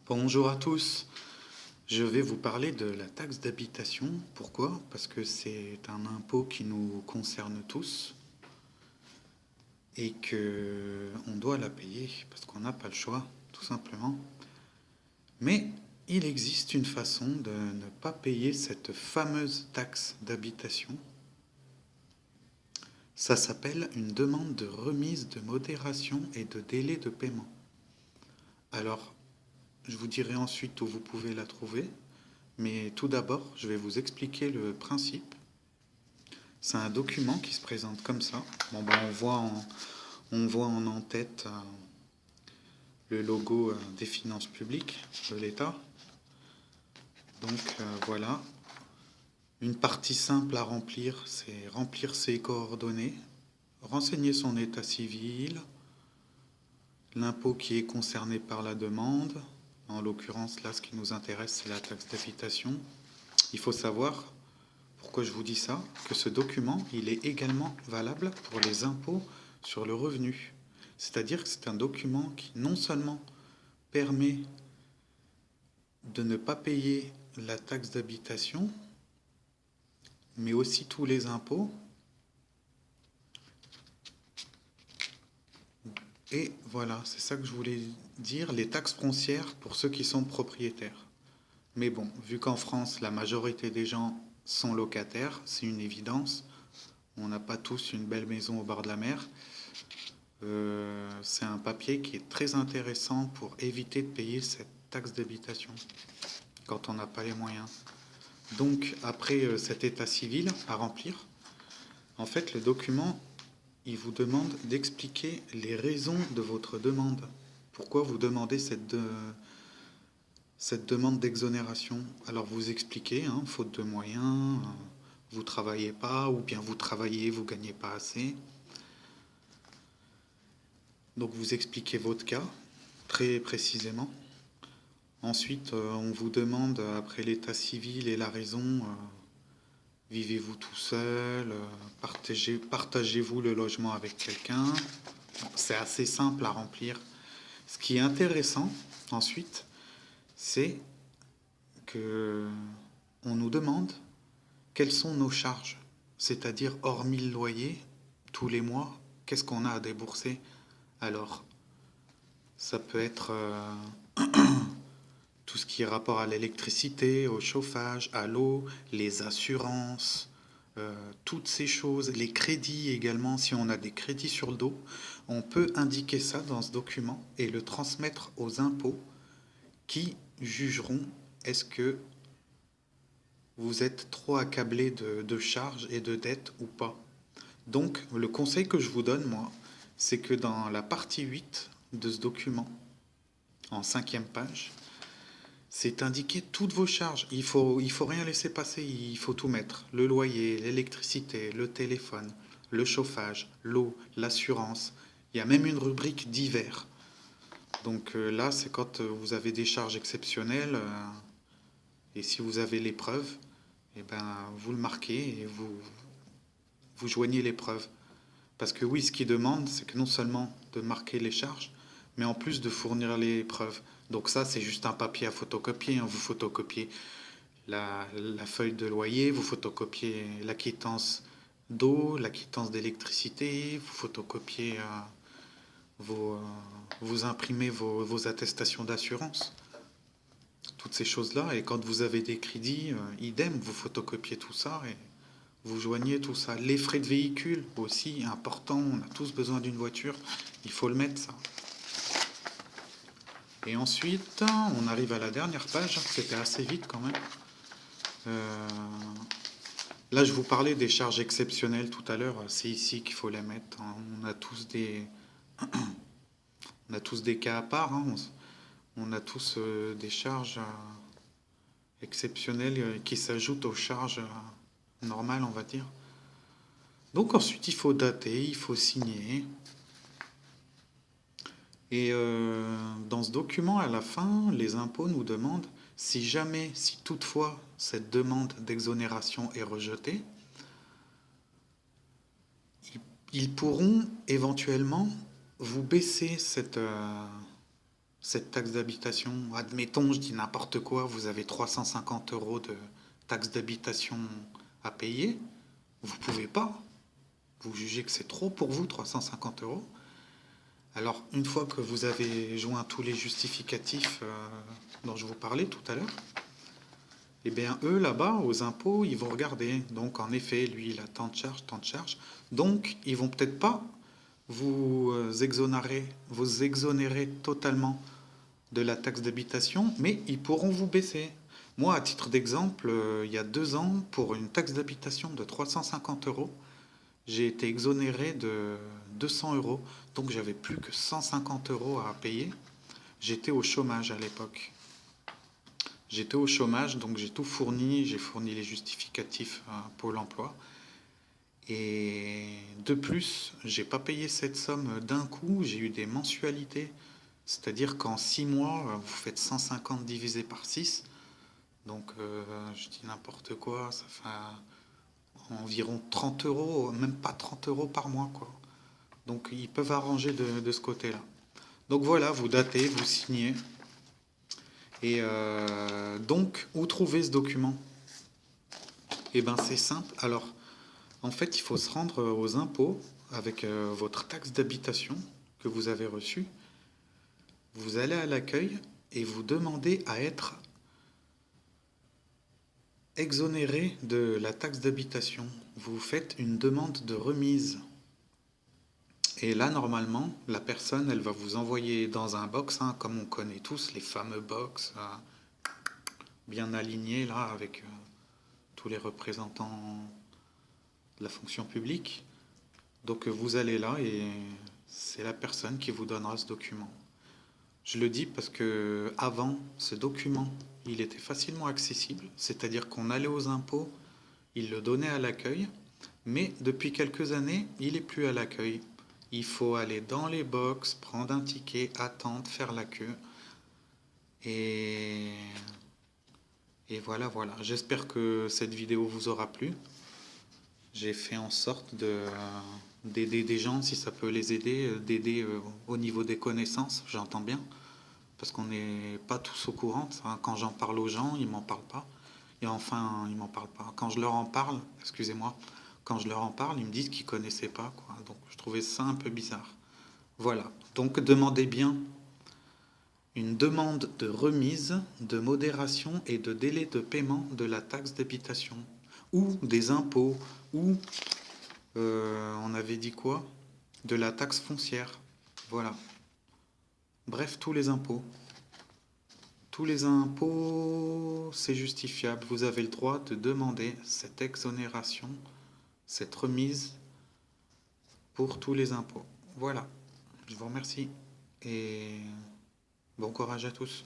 Bonjour à tous. Je vais vous parler de la taxe d'habitation. Pourquoi? Parce que c'est un impôt qui nous concerne tous et que on doit la payer parce qu'on n'a pas le choix, tout simplement. Mais il existe une façon de ne pas payer cette fameuse taxe d'habitation. Ça s'appelle une demande de remise de modération et de délai de paiement. Alors, je vous dirai ensuite où vous pouvez la trouver. Mais tout d'abord, je vais vous expliquer le principe. C'est un document qui se présente comme ça. Bon, ben, on voit en tête le logo des finances publiques de l'État. Donc voilà. Une partie simple à remplir, c'est remplir ses coordonnées, renseigner son état civil, l'impôt qui est concerné par la demande. En l'occurrence, là, ce qui nous intéresse, c'est la taxe d'habitation. Il faut savoir, pourquoi je vous dis ça, que ce document, il est également valable pour les impôts sur le revenu. C'est-à-dire que c'est un document qui non seulement permet de ne pas payer la taxe d'habitation, mais aussi tous les impôts. Et voilà, c'est ça que je voulais dire, les taxes foncières pour ceux qui sont propriétaires. Mais bon, vu qu'en France, la majorité des gens sont locataires, c'est une évidence. On n'a pas tous une belle maison au bord de la mer. C'est un papier qui est très intéressant pour éviter de payer cette taxe d'habitation quand on n'a pas les moyens. Donc, après cet état civil à remplir, en fait, le document, il vous demande d'expliquer les raisons de votre demande. Pourquoi vous demandez cette demande d'exonération? Alors, vous expliquez, hein, faute de moyens, vous travaillez pas, ou bien vous travaillez, vous gagnez pas assez. Donc, vous expliquez votre cas très précisément. Ensuite, on vous demande, après l'état civil et la raison, vivez-vous tout seul, partagez-vous le logement avec quelqu'un. C'est assez simple à remplir. Ce qui est intéressant, ensuite, c'est que on nous demande quelles sont nos charges, c'est-à-dire hormis le loyer, tous les mois, qu'est-ce qu'on a à débourser. Alors, ça peut être tout ce qui est rapport à l'électricité, au chauffage, à l'eau, les assurances, toutes ces choses, les crédits également, si on a des crédits sur le dos, on peut indiquer ça dans ce document et le transmettre aux impôts qui jugeront est-ce que vous êtes trop accablé de charges et de dettes ou pas. Donc, le conseil que je vous donne, moi, c'est que dans la partie 8 de ce document, en 5e page, c'est indiquer toutes vos charges. Il faut rien laisser passer, il faut tout mettre. Le loyer, l'électricité, le téléphone, le chauffage, l'eau, l'assurance. Il y a même une rubrique divers. Donc là, c'est quand vous avez des charges exceptionnelles. Et si vous avez les preuves, eh ben, vous le marquez et vous joignez les preuves. Parce que oui, ce qu'ils demandent, c'est que non seulement de marquer les charges, mais en plus de fournir les preuves. Donc ça, c'est juste un papier à photocopier, hein. Vous photocopiez la feuille de loyer, vous photocopiez l'acquittance d'eau, l'acquittance d'électricité, vous photocopiez vous imprimez vos attestations d'assurance. Toutes ces choses-là. Et quand vous avez des crédits, idem, vous photocopiez tout ça et vous joignez tout ça. Les frais de véhicule aussi, important. On a tous besoin d'une voiture. Il faut le mettre, ça. Et ensuite, on arrive à la dernière page. C'était assez vite quand même. Euh, Là, je vous parlais des charges exceptionnelles tout à l'heure. C'est ici qu'il faut les mettre, hein. On a tous des cas à part, hein. On a tous des charges exceptionnelles qui s'ajoutent aux charges normales, on va dire. Donc ensuite, il faut dater, il faut signer. Et dans ce document, à la fin, les impôts nous demandent si jamais, si toutefois cette demande d'exonération est rejetée, ils pourront éventuellement vous baisser cette cette taxe d'habitation. Admettons, je dis n'importe quoi, vous avez 350 euros de taxe d'habitation à payer. Vous pouvez pas. Vous jugez que c'est trop pour vous, 350 euros. Alors, une fois que vous avez joint tous les justificatifs dont je vous parlais tout à l'heure, eh bien, eux, là-bas, aux impôts, ils vont regarder. Donc, en effet, lui, il a tant de charges, tant de charges. Donc, ils vont peut-être pas vous exonérer totalement de la taxe d'habitation, mais ils pourront vous baisser. Moi, à titre d'exemple, il y a 2 ans, pour une taxe d'habitation de 350 euros, j'ai été exonéré de 200 euros. Donc, j'avais plus que 150 euros à payer. J'étais au chômage à l'époque. J'étais au chômage, donc j'ai tout fourni. J'ai fourni les justificatifs à Pôle emploi. Et de plus, j'ai pas payé cette somme d'un coup, j'ai eu des mensualités. C'est-à-dire qu'en 6 mois, vous faites 150 divisé par 6. Donc, je dis n'importe quoi, ça fait environ 30 euros, même pas 30 euros par mois, quoi. Donc, ils peuvent arranger de ce côté-là. Donc voilà, vous datez, vous signez. Et donc, où trouver ce document? Eh bien, c'est simple. Alors, en fait, il faut se rendre aux impôts avec votre taxe d'habitation que vous avez reçue. Vous allez à l'accueil et vous demandez à être exonéré de la taxe d'habitation. Vous faites une demande de remise. Et là, normalement, la personne, elle va vous envoyer dans un box, hein, comme on connaît tous, les fameux box, bien alignés, là, avec tous les représentants de la fonction publique. Donc vous allez là et c'est la personne qui vous donnera ce document. Je le dis parce que avant, ce document, il était facilement accessible, c'est-à-dire qu'on allait aux impôts, il le donnait à l'accueil, mais depuis quelques années, il n'est plus à l'accueil. Il faut aller dans les box, prendre un ticket, attendre, faire la queue. Et, et voilà, voilà. J'espère que cette vidéo vous aura plu. J'ai fait en sorte d'aider des gens, si ça peut les aider, d'aider au niveau des connaissances, j'entends bien, parce qu'on n'est pas tous au courant. Ça. Quand j'en parle aux gens, ils m'en parlent pas. Et enfin, ils m'en parlent pas. Quand je leur en parle, excusez-moi, quand je leur en parle, ils me disent qu'ils connaissaient pas, quoi. Donc je trouvais ça un peu bizarre. Voilà. Donc demandez bien une demande de remise, de modération et de délai de paiement de la taxe d'habitation ou des impôts ou on avait dit quoi? De la taxe foncière. Voilà. Bref, tous les impôts. Tous les impôts, c'est justifiable. Vous avez le droit de demander cette exonération, cette remise pour tous les impôts. Voilà. Je vous remercie et bon courage à tous.